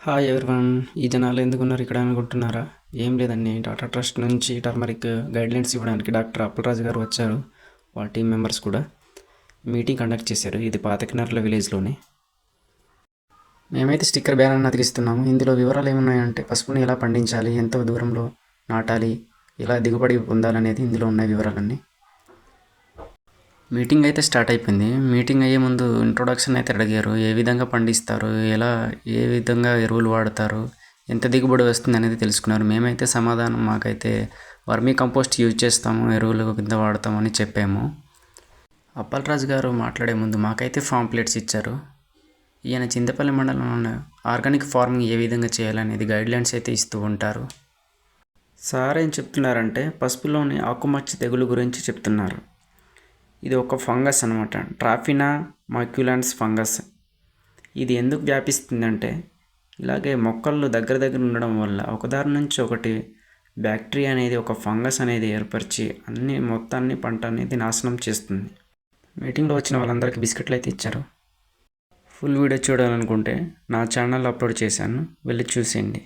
Hi everyone. ఈ జనాలు ఎందుకున్నారు ఇక్కడ అనుకుంటున్నారా? ఏం లేదండి, టాటా ట్రస్ట్ నుంచి టర్మరిక్ గైడ్లైన్స్ ఇవ్వడానికి డాక్టర్ అప్పలరాజు గారు వచ్చారు. వాళ్ళ టీం మెంబర్స్ కూడా మీటింగ్ కండక్ట్ చేశారు. ఇది పాతకినార్ల విలేజ్లోనే. మేమైతే స్టిక్కర్ బ్యానర్ని అతికిస్తున్నాము. ఇందులో వివరాలు ఏమున్నాయంటే పసుపుని ఎలా పండించాలి, ఎంత దూరంలో నాటాలి, ఎలా దిగుబడి పొందాలనేది ఇందులో ఉన్నాయి వివరాలన్నీ. మీటింగ్ అయితే స్టార్ట్ అయిపోయింది. మీటింగ్ అయ్యే ముందు ఇంట్రొడక్షన్ అయితే అడిగారు. ఏ విధంగా పండిస్తారు, ఏ విధంగా ఎరువులు వాడతారు, ఎంత దిగుబడి వస్తుంది అనేది తెలుసుకున్నారు. మేమైతే సమాధానం మాకైతే వర్మీ కంపోస్ట్ యూజ్ చేస్తాము, ఎరువులు కింద వాడతామని చెప్పాము. అప్పలరాజు గారు మాట్లాడే ముందు మాకైతే పాంప్లెట్స్ ఇచ్చారు. ఈయన చింతపల్లి మండలంలో ఆర్గానిక్ ఫార్మింగ్ ఏ విధంగా చేయాలనేది గైడ్లైన్స్ అయితే ఇస్తూ ఉంటారు. సార్ ఏం చెప్తున్నారంటే పసుపులోని ఆకుమచ్చ తెగులు గురించి చెప్తున్నారు. ఇది ఒక ఫంగస్ అనమాట, ట్రాఫినా మాక్యులాన్స్ ఫంగస్. ఇది ఎందుకు వ్యాపిస్తుందంటే ఇలాగే మొక్కలు దగ్గర దగ్గర ఉండడం వల్ల ఒకదారి నుంచి ఒకటి బ్యాక్టీరియా అనేది, ఒక ఫంగస్ అనేది ఏర్పరిచి మొత్తాన్ని పంట అనేది నాశనం చేస్తుంది. మీటింగ్లో వచ్చిన వాళ్ళందరికీ బిస్కెట్లు అయితే ఇచ్చారు. ఫుల్ వీడియో చూడాలనుకుంటే నా ఛానల్ అప్లోడ్ చేశాను, వెళ్ళి చూసేయండి.